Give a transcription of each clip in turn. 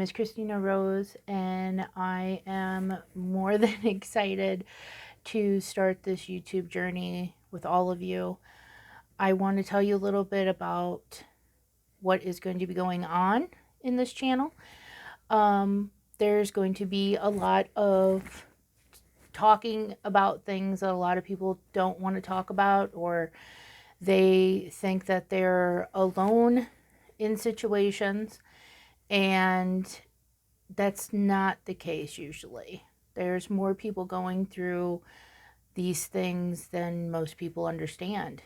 is Christina Rose, and I am more than excited to start this YouTube journey with all of you. I want to tell you a little bit about what is going to be going on in this channel. There's going to be a lot of talking about things that a lot of people don't want to talk about, or they think that they're alone in situations, and that's not the case usually. There's more people going through these things than most people understand.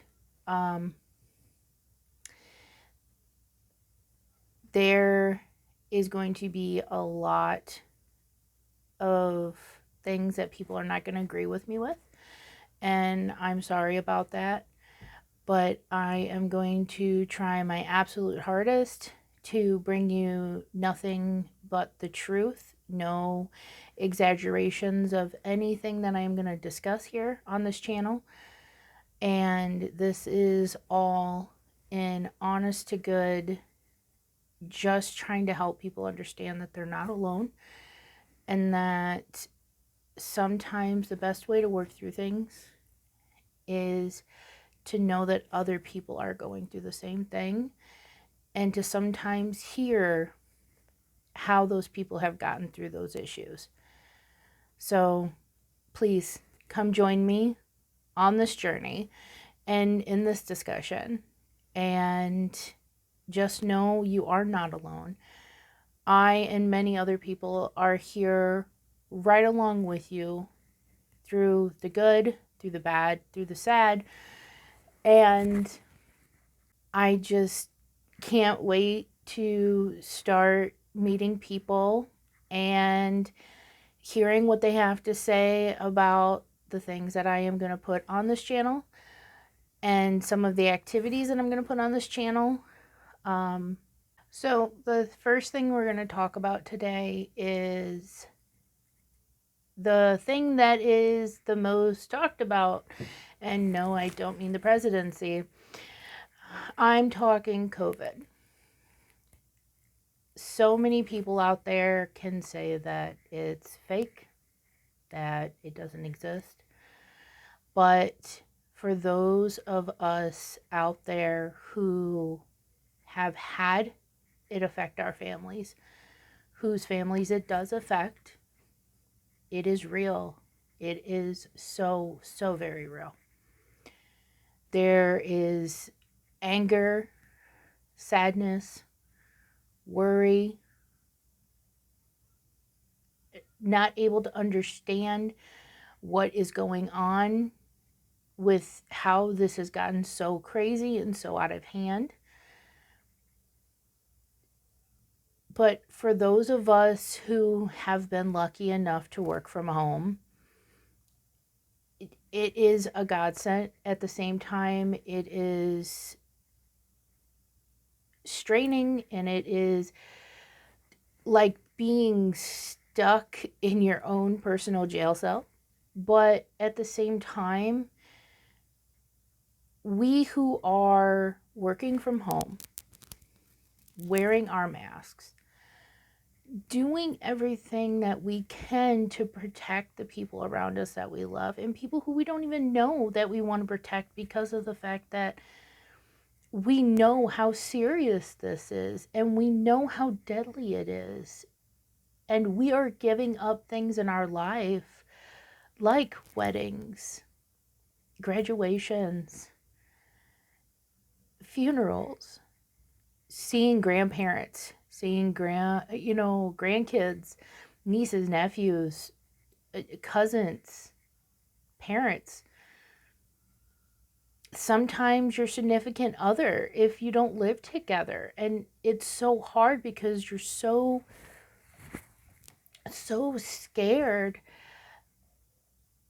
There is going to be a lot of things that people are not going to agree with me with, and I'm sorry about that, but I am going to try my absolute hardest to bring you nothing but the truth, no exaggerations of anything that I'm going to discuss here on this channel. And this is all in honest to good, just trying to help people understand that they're not alone, and that sometimes the best way to work through things is to know that other people are going through the same thing, and to sometimes hear how those people have gotten through those issues. So please come join me on this journey and in this discussion, and just know you are not alone. I and many other people are here right along with you through the good, through the bad, through the sad, and I just can't wait to start meeting people and hearing what they have to say about the things that I am going to put on this channel and some of the activities that I'm going to put on this channel. So the first thing we're going to talk about today is the thing that is the most talked about. And no, I don't mean the presidency. I'm talking COVID. So many people out there can say that it's fake, that it doesn't exist. But for those of us out there who have had it affect our families, whose families it does affect, it is real. It is so, so very real. There is anger, sadness, worry, not able to understand what is going on with how this has gotten so crazy and so out of hand. But for those of us who have been lucky enough to work from home, it is a godsend. At the same time, it is straining, and it is like being stuck in your own personal jail cell. But at the same time, we who are working from home, wearing our masks, doing everything that we can to protect the people around us that we love, and people who we don't even know that we want to protect, because of the fact that we know how serious this is and we know how deadly it is. And we are giving up things in our life like weddings, graduations, funerals, seeing grandparents, seeing grandkids, nieces, nephews, cousins, parents, sometimes your significant other if you don't live together. And it's so hard because you're so scared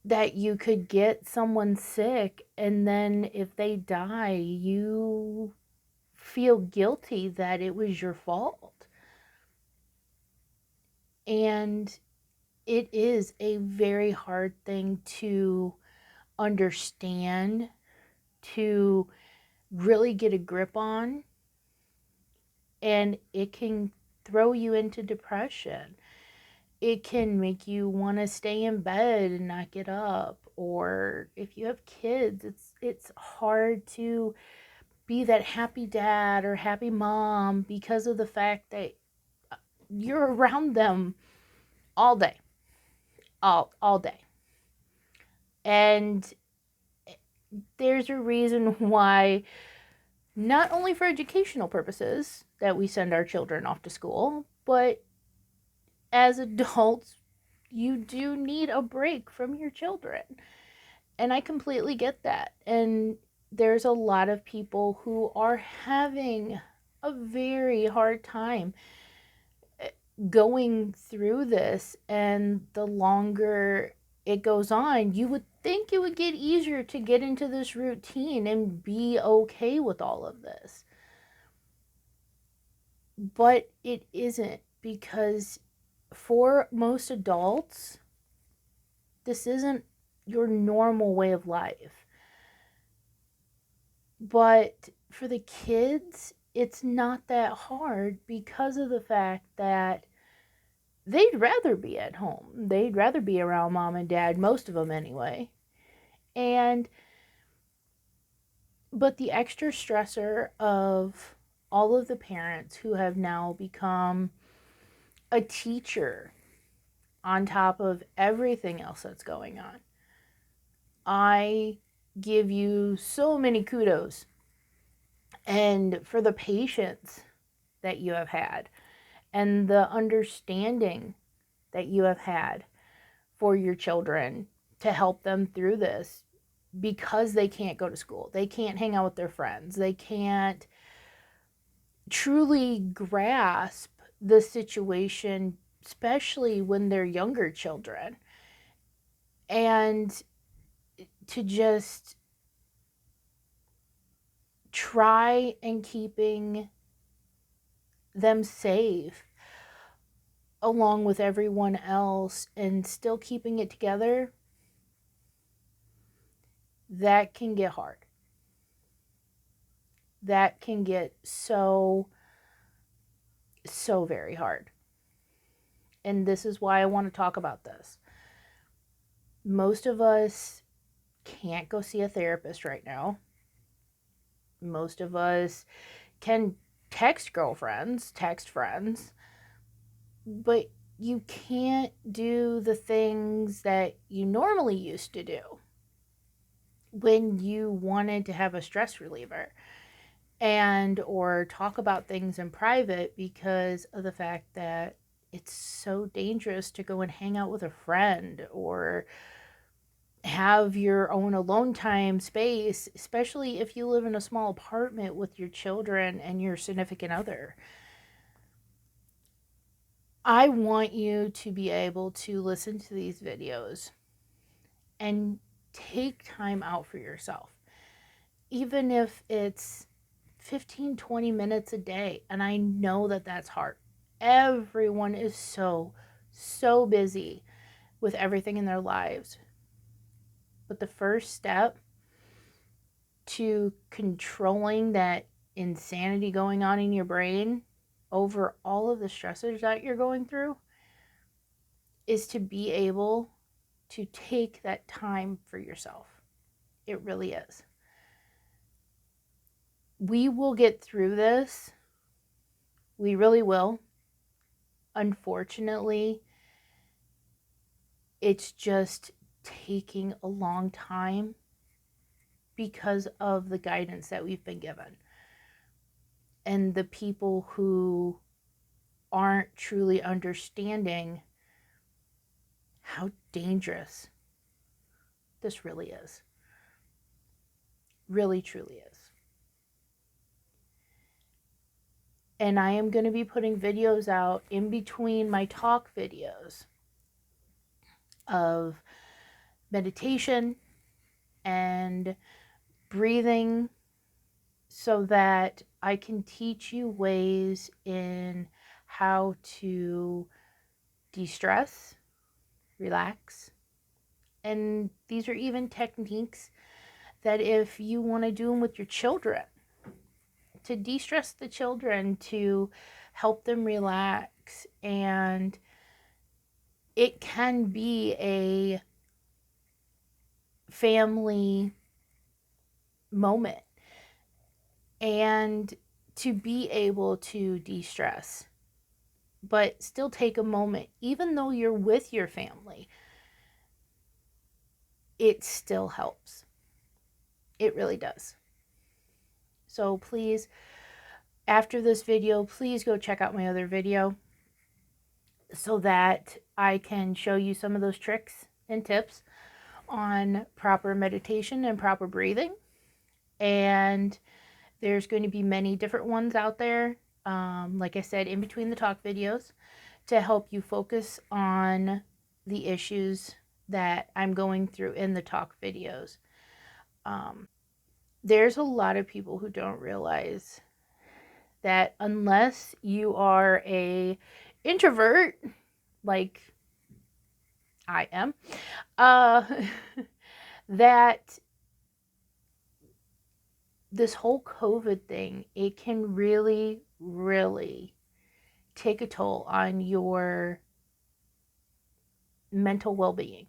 that you could get someone sick, and then if they die, you feel guilty that it was your fault. And it is a very hard thing to understand, to really get a grip on, and it can throw you into depression. It can make you want to stay in bed and not get up. Or if you have kids, it's hard to be that happy dad or happy mom because of the fact that you're around them all day, all day. And there's a reason why, not only for educational purposes, that we send our children off to school, but as adults, you do need a break from your children. And I completely get that. And there's a lot of people who are having a very hard time going through this. And the longer it goes on, you would think it would get easier to get into this routine and be okay with all of this. But it isn't, because for most adults, this isn't your normal way of life. But for the kids, it's not that hard because of the fact that they'd rather be at home. They'd rather be around mom and dad, most of them anyway. But the extra stressor of all of the parents who have now become a teacher on top of everything else that's going on, I give you so many kudos. And for the patience that you have had and the understanding that you have had for your children to help them through this, because they can't go to school, they can't hang out with their friends, they can't truly grasp the situation, especially when they're younger children. And to just try and keeping them safe along with everyone else and still keeping it together, that can get hard. That can get so very hard. And this is why I want to talk about this. Most of us can't go see a therapist right now. Most of us can text girlfriends, text friends, but you can't do the things that you normally used to do when you wanted to have a stress reliever and or talk about things in private, because of the fact that it's so dangerous to go and hang out with a friend or have your own alone time space, especially if you live in a small apartment with your children and your significant other. I want you to be able to listen to these videos and take time out for yourself, even if it's 15-20 minutes a day. And I know that that's hard. Everyone is so busy with everything in their lives. But the first step to controlling that insanity going on in your brain over all of the stressors that you're going through is to be able to take that time for yourself. It really is. We will get through this. We really will. Unfortunately, it's just taking a long time because of the guidance that we've been given. And the people who aren't truly understanding how dangerous this really is. Really, truly is. And I am going to be putting videos out in between my talk videos of meditation and breathing, so that I can teach you ways in how to de-stress, relax. And these are even techniques that if you want to do them with your children, to de-stress the children, to help them relax, and it can be a family moment, and to be able to de-stress but still take a moment, even though you're with your family, it still helps. It really does. So please, after this video, please go check out my other video so that I can show you some of those tricks and tips on proper meditation and proper breathing. And there's going to be many different ones out there, like I said, in between the talk videos, to help you focus on the issues that I'm going through in the talk videos. There's a lot of people who don't realize that unless you are a introvert, like I am, uh, that this whole COVID thing, it can really, really take a toll on your mental well-being.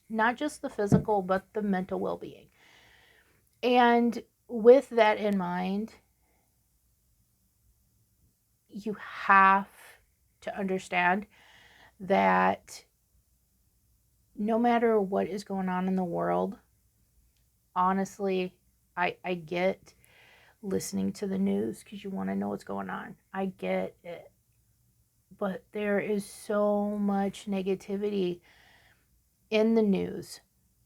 Not just the physical, but the mental well-being. And with that in mind, you have to understand that no matter what is going on in the world, honestly, I get listening to the news because you want to know what's going on. I get it. But there is so much negativity in the news.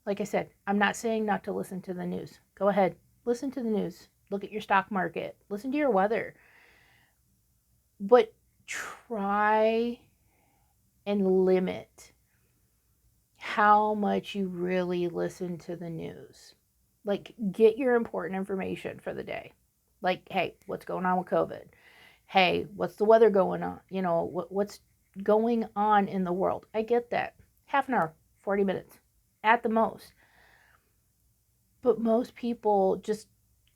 Like I said, I'm not saying not to listen to the news. Go ahead, listen to the news. Look at your stock market. Listen to your weather. But try and limit how much you really listen to the news. Like, get your important information for the day. Like, hey, what's going on with COVID? Hey, what's the weather going on? You know, what's going on in the world? I get that. Half an hour, 40 minutes at the most. But most people just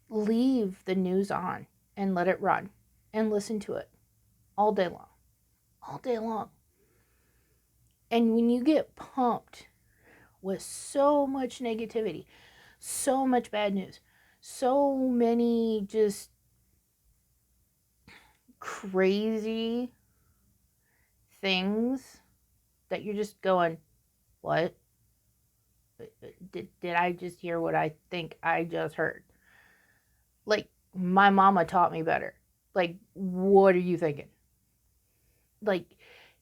leave the news on and let it run and listen to it all day long. All day long. And when you get pumped with so much negativity, so much bad news, so many just crazy things that you're just going, what? Did I just hear what I think I just heard? Like, my mama taught me better. Like, what are you thinking? Like,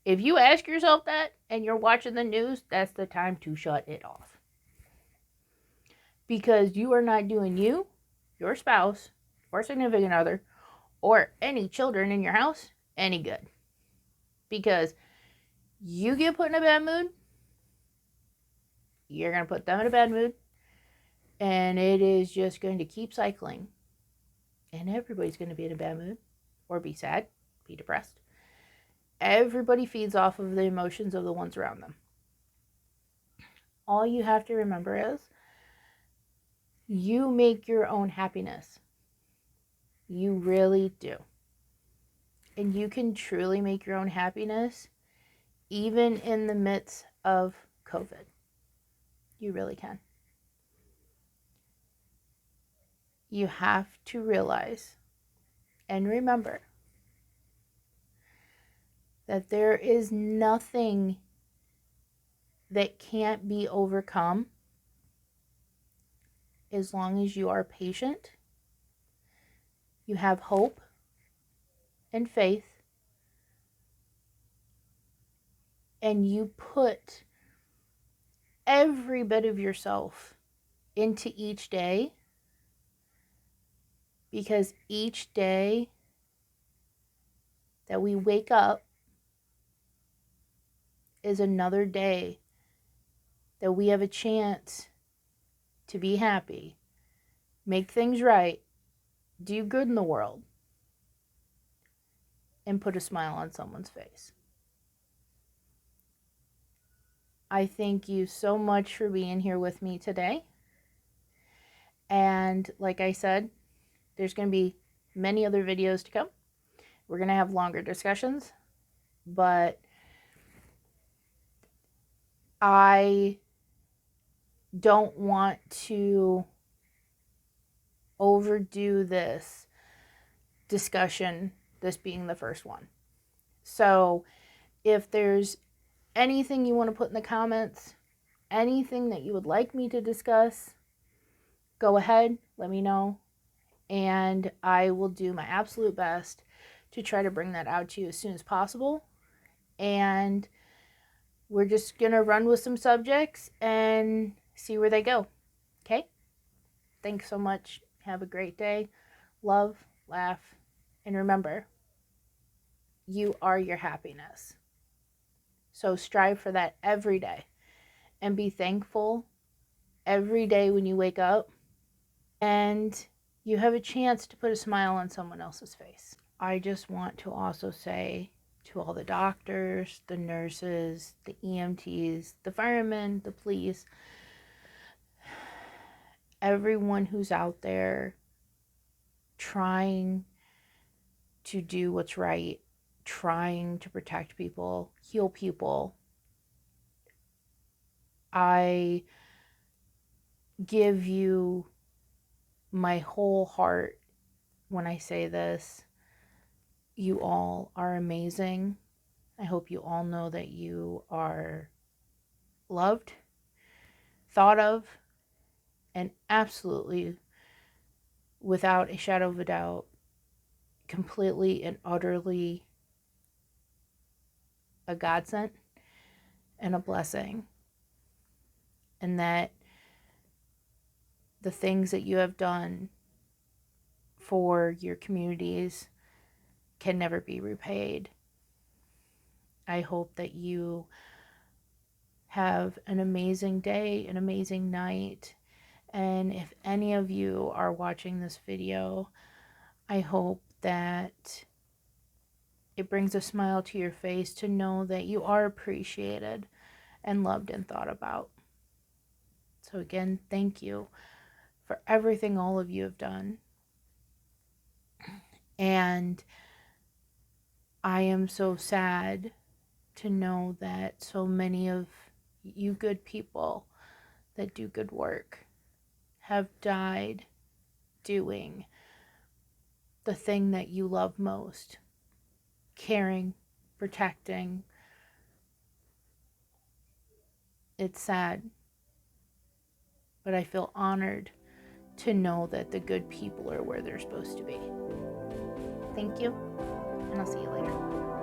if you ask yourself that and you're watching the news, that's the time to shut it off. Because you are not doing you, your spouse, or significant other, or any children in your house any good. Because you get put in a bad mood, you're going to put them in a bad mood, and it is just going to keep cycling. And everybody's going to be in a bad mood, or be sad, be depressed. Everybody feeds off of the emotions of the ones around them. All you have to remember is you make your own happiness. You really do. And you can truly make your own happiness even in the midst of COVID. You really can. You have to realize and remember that there is nothing that can't be overcome as long as you are patient, you have hope and faith, and you put every bit of yourself into each day, because each day that we wake up is another day that we have a chance to be happy, make things right, do good in the world, and put a smile on someone's face. I thank you so much for being here with me today. And like I said, there's going to be many other videos to come. We're going to have longer discussions, but I don't want to overdo this discussion, this being the first one. So if there's anything you want to put in the comments, anything that you would like me to discuss, go ahead, let me know, and I will do my absolute best to try to bring that out to you as soon as possible. And we're just going to run with some subjects and see where they go. Okay? Thanks so much. Have a great day. Love, laugh, and remember, you are your happiness. So strive for that every day and be thankful every day when you wake up and you have a chance to put a smile on someone else's face. I just want to also say to all the doctors, the nurses, the EMTs, the firemen, the police, everyone who's out there trying to do what's right, trying to protect people, heal people. I give you my whole heart when I say this. You all are amazing. I hope you all know that you are loved, thought of, and absolutely, without a shadow of a doubt, completely and utterly a godsend and a blessing. And that the things that you have done for your communities can never be repaid. I hope that you have an amazing day, an amazing night. And if any of you are watching this video, I hope that it brings a smile to your face to know that you are appreciated and loved and thought about. So again, thank you for everything all of you have done. And I am so sad to know that so many of you good people that do good work have died doing the thing that you love most, caring, protecting. It's sad, but I feel honored to know that the good people are where they're supposed to be. Thank you, and I'll see you later.